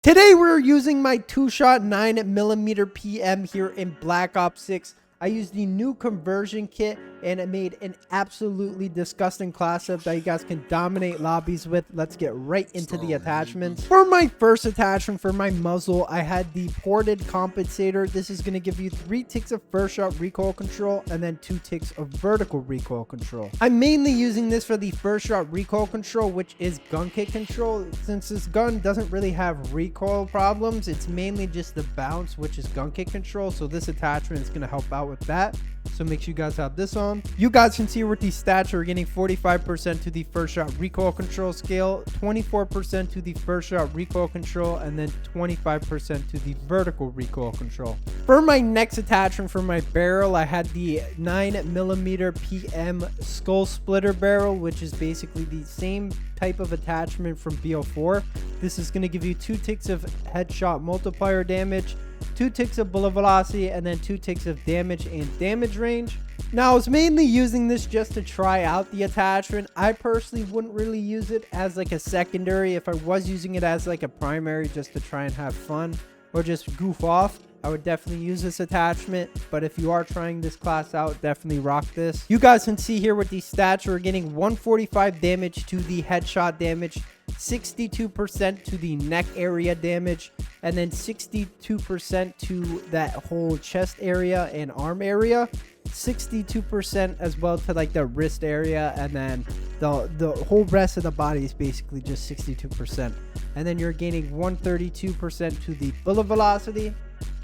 Today we're using my 2-shot 9mm PM here in Black Ops 6. I used the new conversion kit and it made an absolutely disgusting class setup that you guys can dominate lobbies with. Let's get right into the attachments. For my first attachment for my muzzle, I had the ported compensator. This is going to give you 3 ticks of first shot recoil control and then 2 ticks of vertical recoil control. I'm mainly using this for the first shot recoil control, which is gun kick control. Since this gun doesn't really have recoil problems, it's mainly just the bounce, which is gun kick control. So this attachment is going to help out with that. So make sure you guys have this on. You guys can see with these stats, we're getting 45% to the first shot recoil control scale, 24% to the first shot recoil control, and then 25% to the vertical recoil control. For my next attachment for my barrel, I had the 9mm PM skull splitter barrel, which is basically the same type of attachment from BO4. This is going to give you 2 ticks of headshot multiplier damage, 2 ticks of bullet velocity, and then 2 ticks of damage and damage range. Now, I was mainly using this just to try out the attachment. I personally wouldn't really use it as like a secondary. If I was using it as like a primary just to try and have fun or just goof off, I would definitely use this attachment. But if you are trying this class out, definitely rock this. You guys can see here with these stats, we're getting 145 damage to the headshot damage, 62% to the neck area damage, and then 62% to that whole chest area and arm area, 62% as well to like the wrist area, and then the whole rest of the body is basically just 62%. And then you're gaining 132% to the bullet velocity.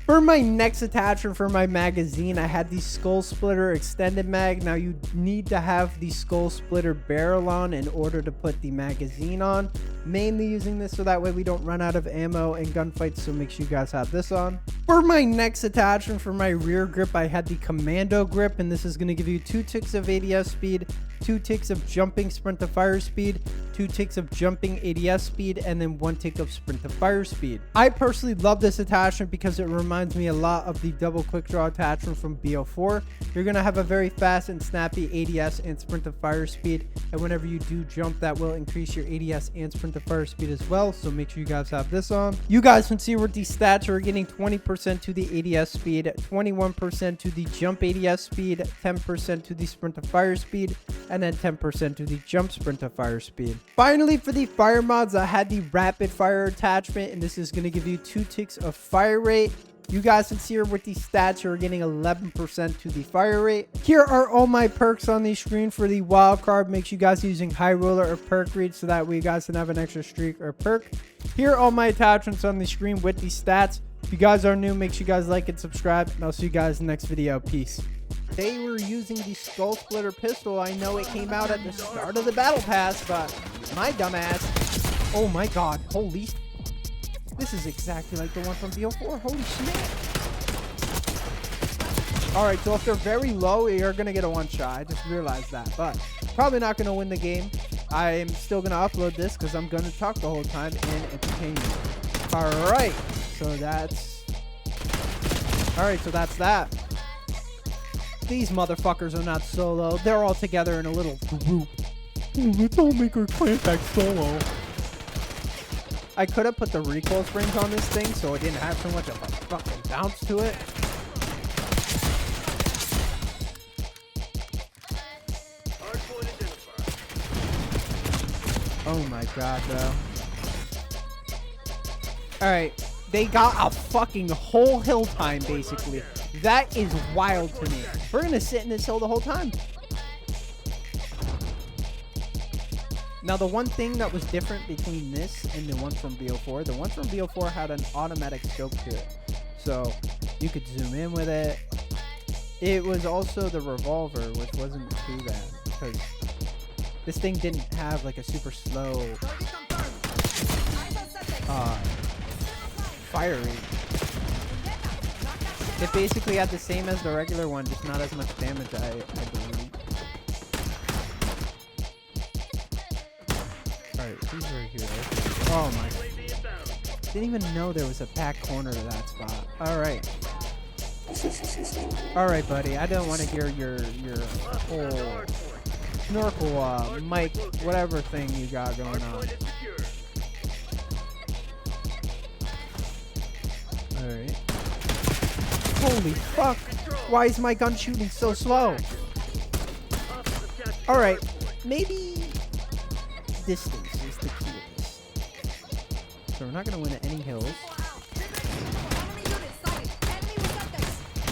For my next attachment for my magazine, I had the skull splitter extended mag. Now you need to have the skull splitter barrel on in order to put the magazine on. Mainly using this so that way we don't run out of ammo in gunfights, so make sure you guys have this on. For my next attachment for my rear grip, I had the commando grip, and this is going to give you 2 ticks of ADS speed, 2 ticks of jumping sprint to fire speed, 2 ticks of jumping ADS speed, and then 1 tick of sprint to fire speed. I personally love this attachment because it reminds me a lot of the double quick draw attachment from BO4. You're going to have a very fast and snappy ADS and sprint to fire speed, and whenever you do jump, that will increase your ADS and sprint to fire speed as well, so make sure you guys have this on. You guys can see with these stats, we're getting 20% to the ADS speed, 21% to the jump ADS speed, 10% to the sprint to fire speed, and then 10% to the jump sprint to fire speed. Finally, for the fire mods, I had the rapid fire attachment, and this is going to give you 2 ticks of fire rate. You guys can see here with these stats, you're getting 11% to the fire rate. Here are all my perks on the screen for the wild card. Make sure you guys are using high roller or perk read so that way you guys can have an extra streak or perk. Here are all my attachments on the screen with these stats. If you guys are new, make sure you guys like and subscribe, and I'll see you guys in the next video. Peace. They were using the skull splitter pistol. I know it came out at the start of the battle pass, but my dumbass. Oh my god, holy. This is exactly like the one from BO4. Holy shit. Alright, so if they're very low, you're going to get a one shot. I just realized that. But probably not going to win the game. I am still going to upload this because I'm going to talk the whole time and entertain you. Alright, so that's... Alright, so that's that. These motherfuckers are not solo. They're all together in a little group. Let's all make our clan back solo. I could have put the recoil springs on this thing so it didn't have so much of a fucking bounce to it. Oh my god, bro. Alright, they got a fucking whole hill time, basically. That is wild to me. We're gonna sit in this hill the whole time. Now, the one thing that was different between this and the one from BO4, the one from BO4 had an automatic scope to it. So, you could zoom in with it. It was also the revolver, which wasn't too bad. Because this thing didn't have like a super slow fire rate. It basically had the same as the regular one, just not as much damage, I believe. Alright, he's right here. Oh my. Didn't even know there was a back corner to that spot. Alright. Alright, buddy. I don't want to hear your whole snorkel, mic, whatever thing you got going on. Alright. Holy fuck! Why is my gun shooting so slow? Alright, maybe distance is the key to this. So we're not gonna win at any hills.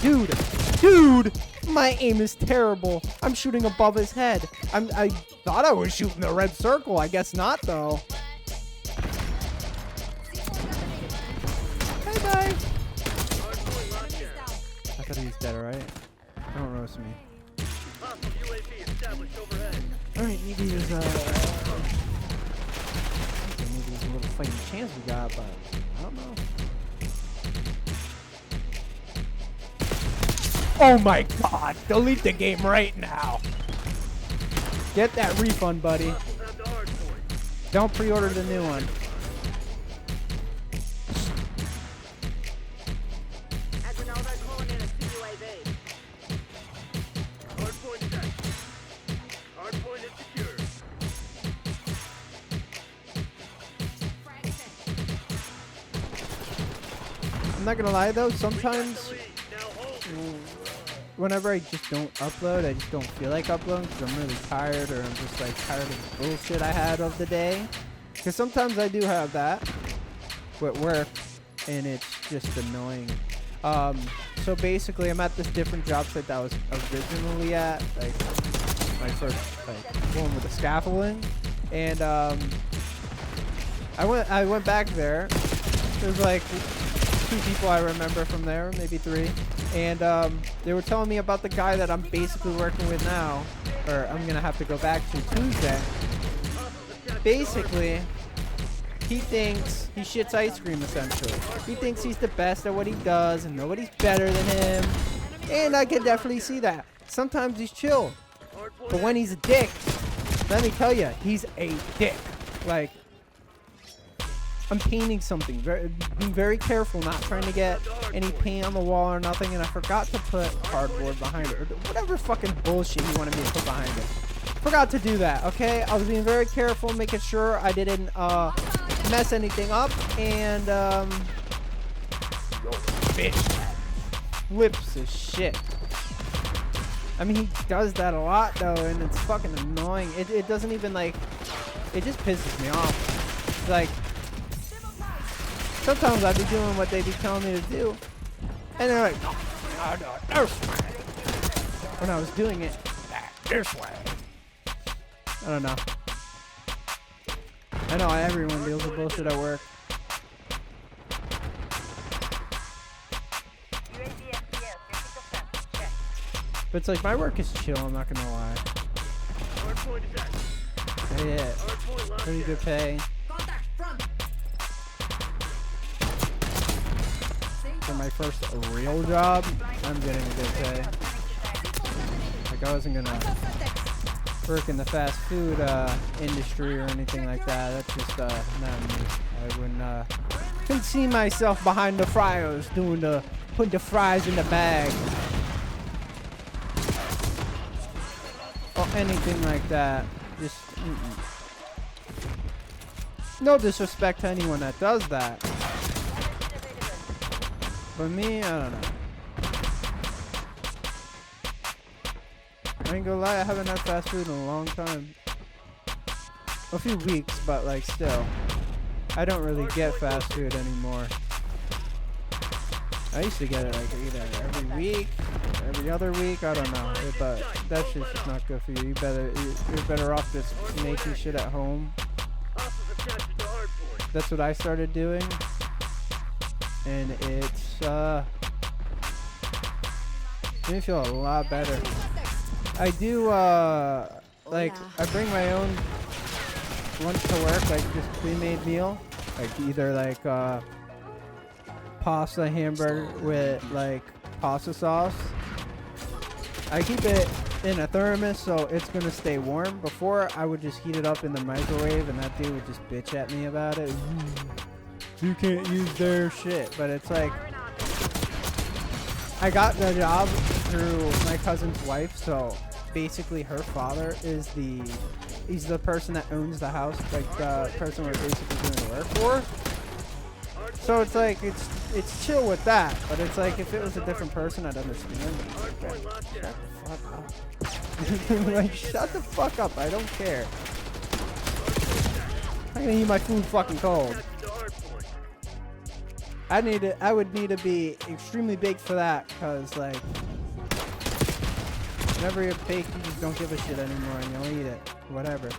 Dude! My aim is terrible. I'm shooting above his head. I thought I was shooting the red circle. I guess not, though. Hey, bye. I thought he was dead, right? Don't roast me. Alright, maybe there's a little fighting chance we got, but I don't know. Oh my god, delete the game right now. Get that refund, buddy. Don't pre-order the new one. I'm not gonna lie though, sometimes whenever I just don't upload, I just don't feel like uploading because I'm really tired, or I'm just like tired of the bullshit I had of the day. Because sometimes I do have that with work, and it's just annoying. So basically, I'm at this different job site that I was originally at, like my first one with the scaffolding, and I went back there. There's like 2 people I remember from there, maybe 3. And they were telling me about the guy that I'm basically working with now, or I'm gonna have to go back to Tuesday. Basically, he thinks he shits ice cream, essentially. He thinks he's the best at what he does and nobody's better than him. And I can definitely see that. Sometimes he's chill, but when he's a dick, let me tell you, he's a dick. Like, I'm painting something, being very careful, not trying to get any paint on the wall or nothing, and I forgot to put cardboard behind it, or whatever fucking bullshit he wanted me to put behind it. Forgot to do that, okay? I was being very careful, making sure I didn't mess anything up, and bitch, flips his shit. I mean, he does that a lot though, and it's fucking annoying. It doesn't even like, it just pisses me off. It's like, sometimes I'd be doing what they be telling me to do, and they're like, no, this way. When I was doing it, this way. I don't know. I know everyone deals with bullshit at work. But it's like, my work is chill, I'm not gonna lie. Yeah, pretty good pay. For my first real job, I'm getting a good pay. Like, I wasn't gonna work in the fast food industry or anything like that. That's just not me. I wouldn't couldn't see myself behind the fryers putting the fries in the bag or anything like that. Just no disrespect to anyone that does that. But me, I don't know. I ain't gonna lie, I haven't had fast food in a long time. A few weeks, but like still. I don't really get fast food anymore. I used to get it like either every week, every other week, I don't know. But that shit's just not good for you. You're better off just making shit at home. That's what I started doing. And it's made me feel a lot better. I do like I bring my own lunch to work, like just pre-made meal, like either like pasta hamburger with like pasta sauce. I keep it in a thermos so it's gonna stay warm. Before I would just heat it up in the microwave and that dude would just bitch at me about it. You can't use their shit, but it's like I got the job through my cousin's wife, so basically her father is he's the person that owns the house, like the person we're basically doing the work for. So it's like it's chill with that, but it's like if it was a different person, I'd understand. Okay. Shut the fuck up. Like, shut the fuck up. I don't care. I'm gonna eat my food fucking cold. I would need to be extremely baked for that, cause like whenever you're baked, you just don't give a shit anymore, and you'll eat it, whatever.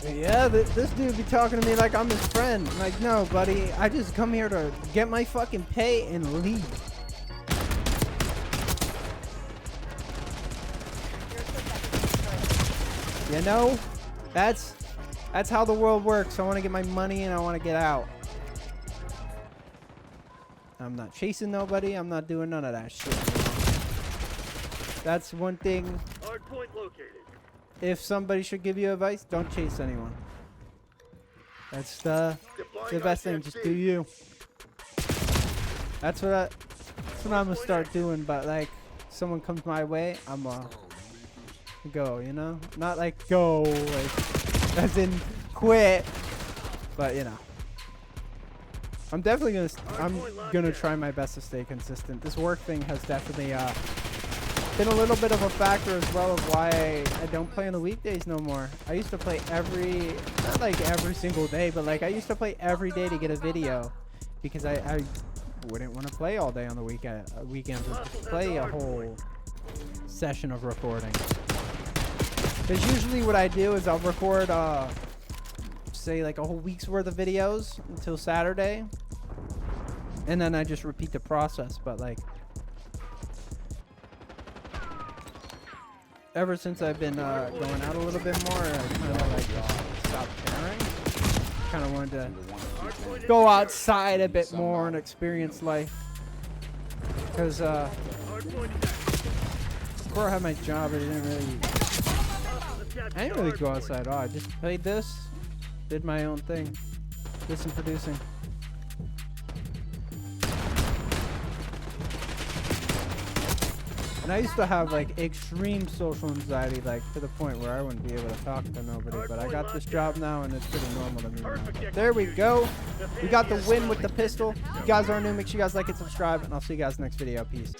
Yeah, this dude be talking to me like I'm his friend. I'm like, no, buddy, I just come here to get my fucking pay and leave. You know, that's how the world works. I want to get my money and I want to get out. I'm not chasing nobody. I'm not doing none of that shit. That's one thing. Hardpoint located. If somebody should give you advice, don't chase anyone. That's the best thing. Just do you. That's what I'm gonna start doing. But like, someone comes my way, I'm go. You know, not like go like as in quit, but you know. I'm definitely gonna try my best to stay consistent. This work thing has definitely been a little bit of a factor as well of why I don't play on the weekdays no more. I used to play not like every single day, but like I used to play every day to get a video because I wouldn't want to play all day on the weekends and just play a whole session of recording. Because usually what I do is I'll record say like a whole week's worth of videos until Saturday, and then I just repeat the process. But like ever since I've been going out a little bit more, I kind of like stopped caring. Kind of wanted to go outside a bit more and experience life. Because before I had my job, I didn't really go outside at all. I just played this, did my own thing, did some producing. And I used to have like extreme social anxiety, like to the point where I wouldn't be able to talk to nobody. But I got this job now and it's pretty normal to me now. But there we go. We got the win with the pistol. If you guys are new, make sure you guys like and subscribe, and I'll see you guys next video. Peace.